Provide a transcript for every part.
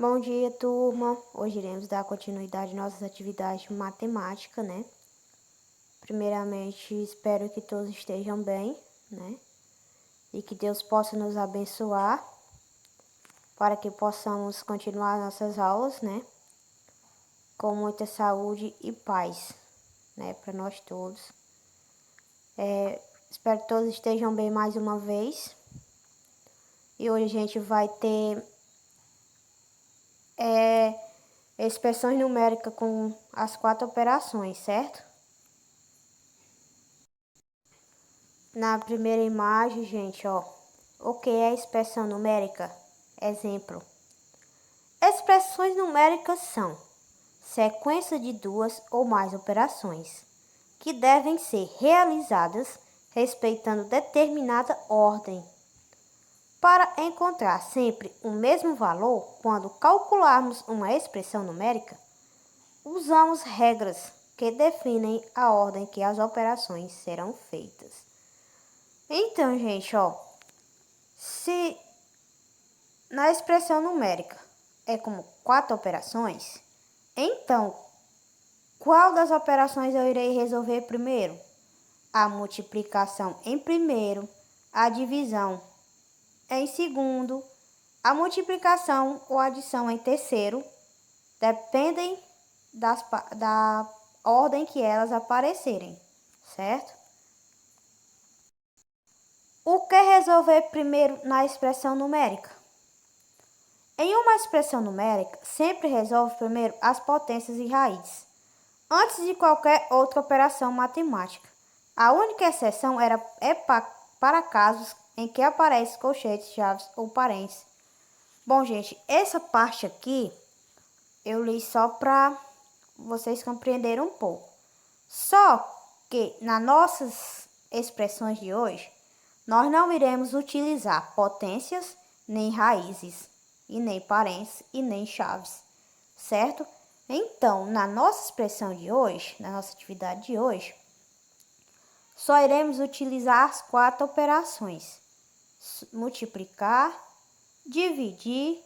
Bom dia, turma. Hoje iremos dar continuidade às nossas atividades de matemática, né? Primeiramente, espero que todos estejam bem, né? E que Deus possa nos abençoar para que possamos continuar nossas aulas, né? Com muita saúde e paz, né? Para nós todos. Espero que todos estejam bem mais uma vez. E hoje a gente vai ter expressões numéricas com as 4 operações, certo? Na primeira imagem, gente, ó, o que é expressão numérica? Exemplo. Expressões numéricas são sequência de 2 ou mais operações, que devem ser realizadas respeitando determinada ordem. Para encontrar sempre o mesmo valor, quando calcularmos uma expressão numérica, usamos regras que definem a ordem que as operações serão feitas. Então, gente, ó, se na expressão numérica é como 4 operações, então qual das operações eu irei resolver primeiro? A multiplicação em primeiro, a divisão em segundo, a multiplicação ou adição em terceiro, dependem da ordem que elas aparecerem, certo? O que resolver primeiro na expressão numérica? Em uma expressão numérica, sempre resolve primeiro as potências e raízes, antes de qualquer outra operação matemática. A única exceção para casos em que aparecem colchetes, chaves ou parênteses. Bom, gente, essa parte aqui eu li só para vocês compreenderem um pouco. Só que nas nossas expressões de hoje, nós não iremos utilizar potências, nem raízes, e nem parênteses, e nem chaves, certo? Então, na nossa expressão de hoje, na nossa atividade de hoje, só iremos utilizar as 4 operações: multiplicar, dividir,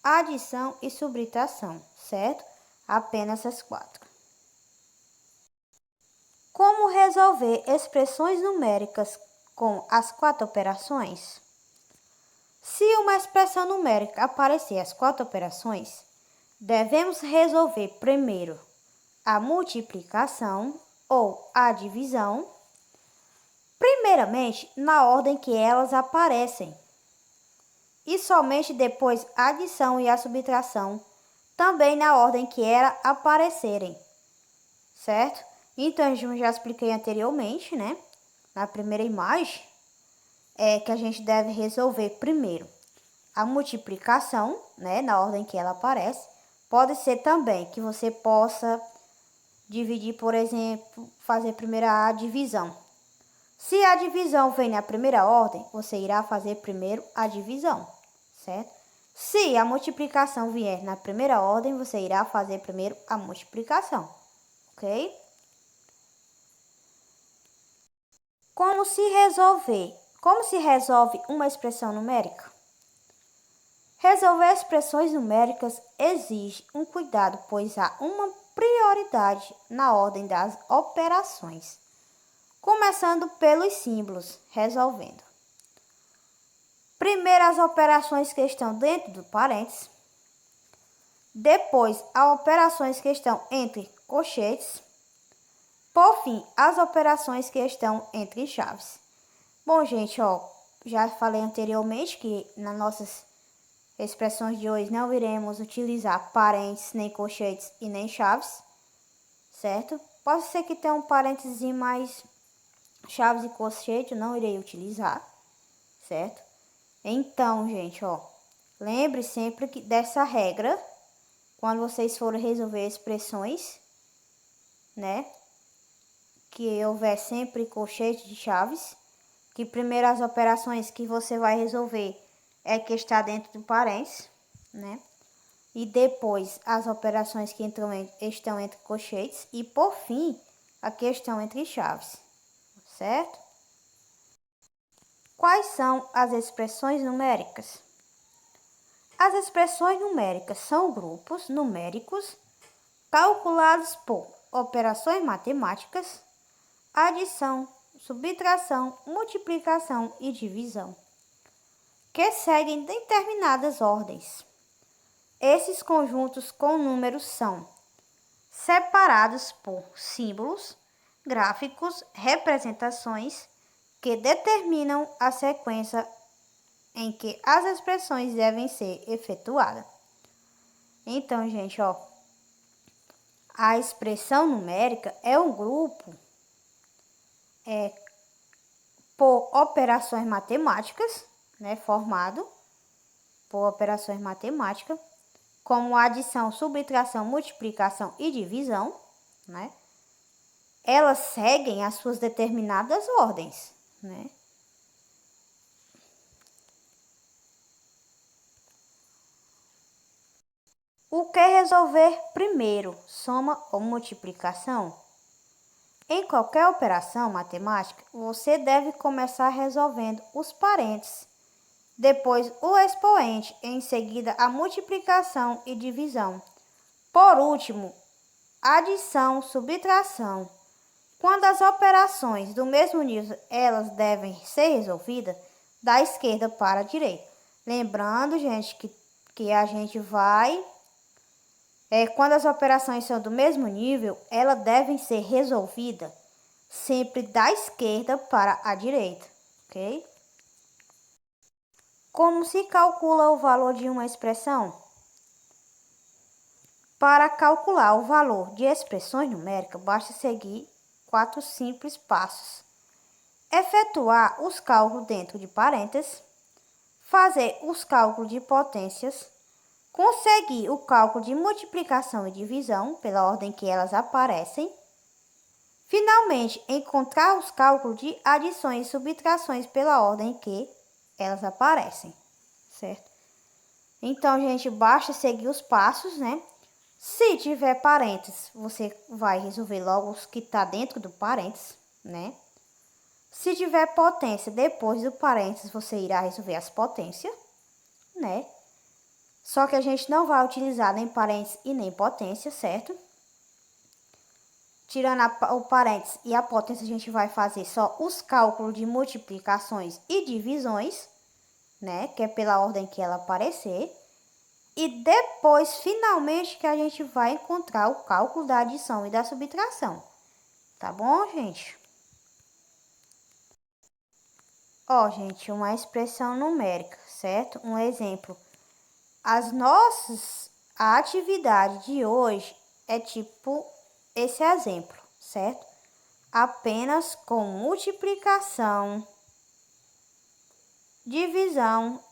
adição e subtração, certo? Apenas as 4. Como resolver expressões numéricas com as 4 operações? Se uma expressão numérica aparecer as 4 operações, devemos resolver primeiro a multiplicação ou a divisão, primeiramente na ordem que elas aparecem, e somente depois a adição e a subtração, também na ordem que elas aparecerem, certo? Então, eu já expliquei anteriormente, né? Na primeira imagem, que a gente deve resolver primeiro a multiplicação, né? Na ordem que ela aparece. Pode ser também que você possa dividir, por exemplo, fazer primeiro a divisão. Se a divisão vem na primeira ordem, você irá fazer primeiro a divisão, certo? Se a multiplicação vier na primeira ordem, você irá fazer primeiro a multiplicação, ok? Como se resolve uma expressão numérica? Resolver expressões numéricas exige um cuidado, pois há uma prioridade na ordem das operações. Começando pelos símbolos, resolvendo. Primeiro as operações que estão dentro do parênteses. Depois as operações que estão entre colchetes. Por fim, as operações que estão entre chaves. Bom, gente, ó, já falei anteriormente que nas nossas expressões de hoje não iremos utilizar parênteses, nem colchetes e nem chaves, certo? Pode ser que tenha um parênteses, mas chaves e colchete eu não irei utilizar, certo? Então, gente, ó, lembre sempre dessa regra quando vocês forem resolver expressões, né? Que houver sempre colchete de chaves, que primeiro as operações que você vai resolver é que está dentro do parênteses, né? E depois as operações que estão entre colchetes e por fim a questão entre chaves, certo? Quais são as expressões numéricas? As expressões numéricas são grupos numéricos calculados por operações matemáticas, adição, subtração, multiplicação e divisão, que seguem determinadas ordens. Esses conjuntos com números são separados por símbolos, gráficos, representações que determinam a sequência em que as expressões devem ser efetuadas. Então, gente, a expressão numérica é um grupo por operações matemáticas, né, formado por operações matemáticas, como adição, subtração, multiplicação e divisão, né? Elas seguem as suas determinadas ordens, né? O que resolver primeiro, soma ou multiplicação? Em qualquer operação matemática, você deve começar resolvendo os parênteses, depois o expoente, em seguida a multiplicação e divisão. Por último, adição, subtração. Quando as operações do mesmo nível, elas devem ser resolvidas da esquerda para a direita. Lembrando, gente, que a gente vai... quando as operações são do mesmo nível, elas devem ser resolvidas sempre da esquerda para a direita, ok? Como se calcula o valor de uma expressão? Para calcular o valor de expressões numéricas, basta seguir 4 simples passos. Efetuar os cálculos dentro de parênteses, fazer os cálculos de potências, conseguir o cálculo de multiplicação e divisão pela ordem que elas aparecem. Finalmente, encontrar os cálculos de adições e subtrações pela ordem que elas aparecem, certo? Então, gente, basta seguir os passos, né? Se tiver parênteses, você vai resolver logo os que tá dentro do parênteses, né? Se tiver potência depois do parênteses, você irá resolver as potências, né? Só que a gente não vai utilizar nem parênteses e nem potência, certo? Tirando o parênteses e a potência, a gente vai fazer só os cálculos de multiplicações e divisões, né? Que é pela ordem que ela aparecer. E depois, finalmente, que a gente vai encontrar o cálculo da adição e da subtração. Tá bom, gente? Gente, uma expressão numérica, certo? Um exemplo. A atividade de hoje é tipo esse exemplo, certo? Apenas com multiplicação, divisão,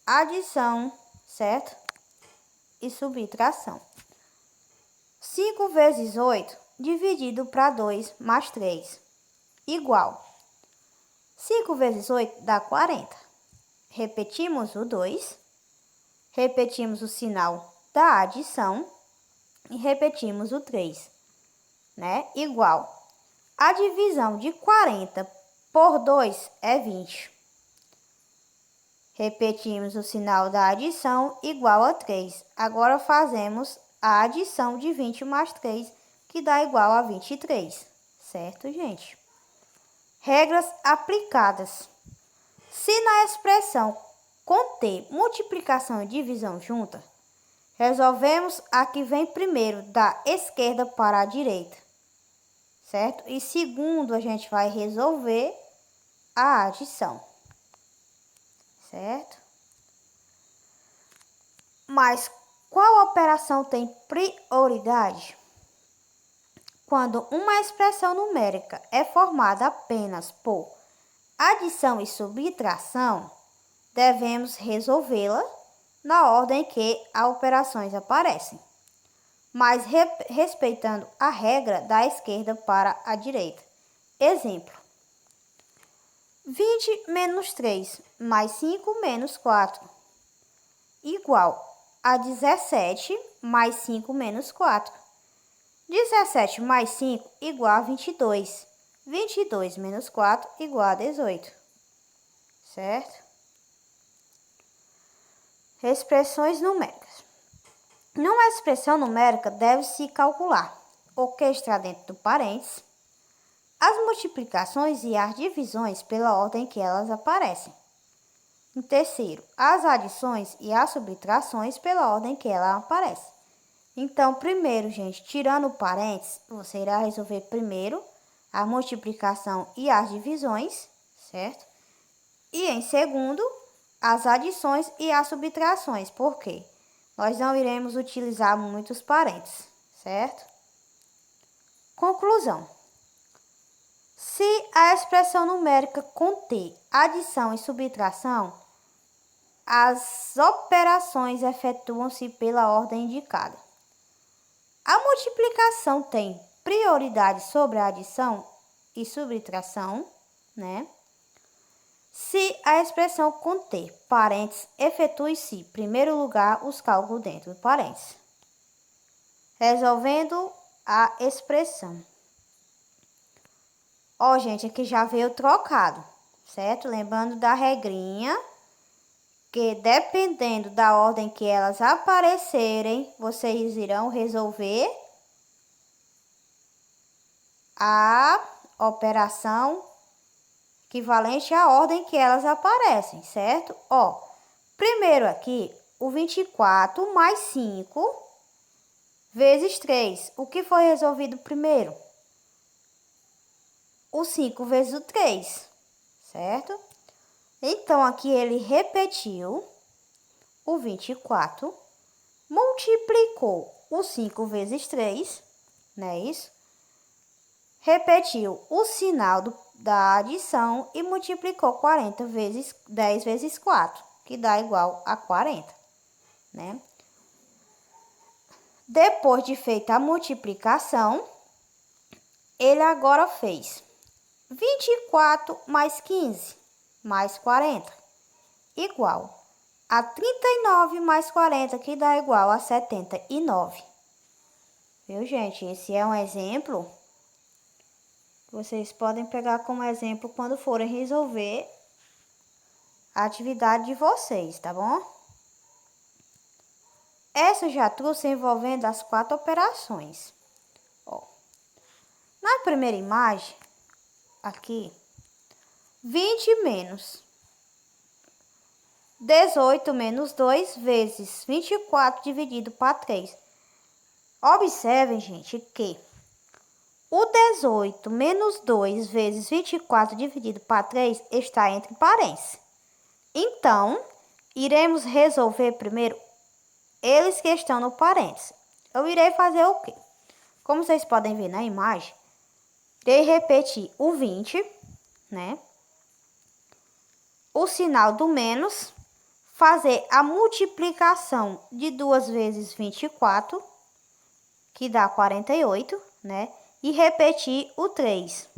adição, certo? E subtração. 5 vezes 8 dividido para 2 mais 3, igual. 5 vezes 8 dá 40. Repetimos o 2, repetimos o sinal da adição e repetimos o 3, né? Igual. A divisão de 40 por 2 é 20. Repetimos o sinal da adição igual a 3. Agora fazemos a adição de 20 mais 3, que dá igual a 23. Certo, gente? Regras aplicadas. Se na expressão conter multiplicação e divisão junta, resolvemos a que vem primeiro da esquerda para a direita, certo? E segundo, a gente vai resolver a adição, certo? Mas qual operação tem prioridade? Quando uma expressão numérica é formada apenas por adição e subtração, devemos resolvê-la na ordem que as operações aparecem, mas respeitando a regra da esquerda para a direita. Exemplo: 20 menos 3 mais 5 menos 4, igual a 17 mais 5 menos 4. 17 mais 5 igual a 22. 22 menos 4 igual a 18. Certo? Expressões numéricas. Numa expressão numérica, deve-se calcular o que está dentro do parênteses, as multiplicações e as divisões pela ordem que elas aparecem. Em terceiro, as adições e as subtrações pela ordem que ela aparece. Então, primeiro, gente, tirando o parênteses, você irá resolver primeiro a multiplicação e as divisões, certo? E em segundo, as adições e as subtrações. Por quê? Nós não iremos utilizar muitos parênteses, certo? Conclusão. Se a expressão numérica conter adição e subtração, as operações efetuam-se pela ordem indicada. A multiplicação tem prioridade sobre a adição e subtração, né? Se a expressão conter parênteses, efetue-se, em primeiro lugar, os cálculos dentro do parênteses. Resolvendo a expressão. Ó, gente, aqui já veio trocado, certo? Lembrando da regrinha, que dependendo da ordem que elas aparecerem, vocês irão resolver a operação equivalente à ordem que elas aparecem, certo? Ó, primeiro aqui, o 24 mais 5 vezes 3. O que foi resolvido primeiro? O 5 vezes o 3, certo? Então, aqui ele repetiu o 24, multiplicou o 5 vezes 3, não é isso? Repetiu o sinal da adição e multiplicou 40 vezes 10 vezes 4, que dá igual a 40, né? Depois de feita a multiplicação, ele agora fez 24 mais 15 mais 40, igual a 39 mais 40, que dá igual a 79. Viu, gente? Esse é um exemplo. Vocês podem pegar como exemplo quando forem resolver a atividade de vocês, tá bom? Essa eu já trouxe envolvendo as 4 operações. Ó, na primeira imagem, aqui, 20 menos 18 menos 2 vezes 24 dividido para 3. Observem, gente, que o 18 menos 2 vezes 24 dividido para 3 está entre parênteses. Então, iremos resolver primeiro eles que estão no parênteses. Eu irei fazer o quê? Como vocês podem ver na imagem, irei repetir o 20, né? O sinal do menos, fazer a multiplicação de 2 vezes 24, que dá 48, né? E repetir o 3,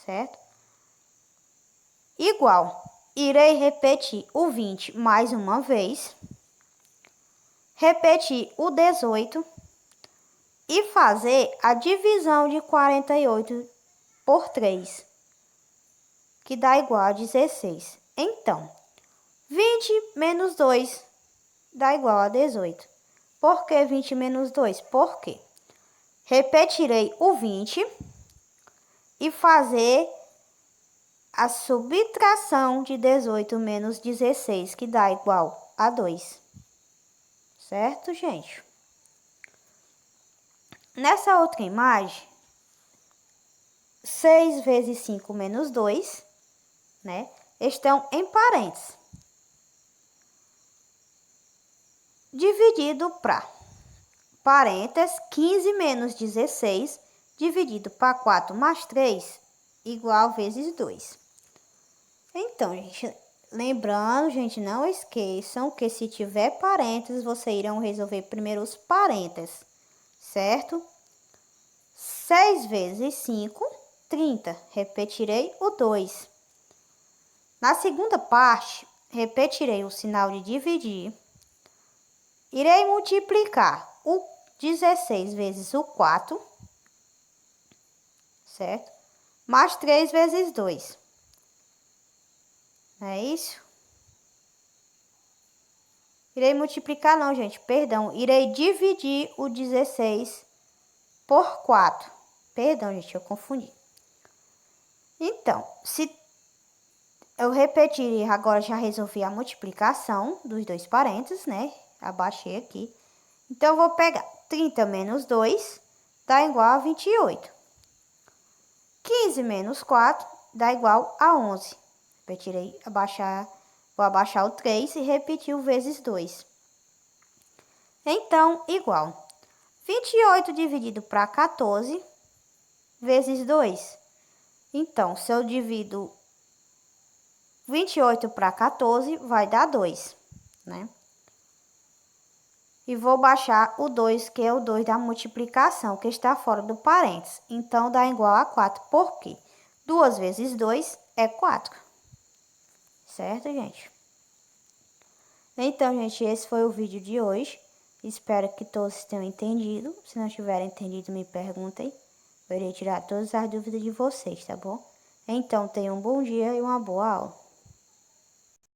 certo? Igual, irei repetir o 20 mais uma vez, repetir o 18 e fazer a divisão de 48 por 3, que dá igual a 16. Então, 20 menos 2 dá igual a 18. Por que 20 menos 2? Por quê? Repetirei o 20 e fazer a subtração de 18 menos 16, que dá igual a 2. Certo, gente? Nessa outra imagem, 6 vezes 5 menos 2, né? Estão em parênteses. Dividido para parênteses, 15 menos 16, dividido para 4 mais 3, igual vezes 2. Então, gente, lembrando, gente, não esqueçam que se tiver parênteses, vocês irão resolver primeiro os parênteses, certo? 6 vezes 5, 30. Repetirei o 2. Na segunda parte, repetirei o sinal de dividir. Irei multiplicar o 16 vezes o 4, certo? Mais 3 vezes 2. Não é isso? Irei multiplicar não, gente, perdão. Irei dividir o 16 por 4. Perdão, gente, eu confundi. Então, se eu repetir, agora já resolvi a multiplicação dos dois parênteses, né? Abaixei aqui. Então, eu vou pegar 30 menos 2 dá igual a 28. 15 menos 4 dá igual a 11. Repetirei, vou abaixar o 3 e repetir o vezes 2. Então, igual 28 dividido para 14 vezes 2. Então, se eu divido 28 para 14, vai dar 2, né? E vou baixar o 2, que é o 2 da multiplicação, que está fora do parênteses. Então, dá igual a 4. Por quê? 2 vezes 2 é 4. Certo, gente? Então, gente, esse foi o vídeo de hoje. Espero que todos tenham entendido. Se não tiverem entendido, me perguntem. Eu irei tirar todas as dúvidas de vocês, tá bom? Então, tenham um bom dia e uma boa aula.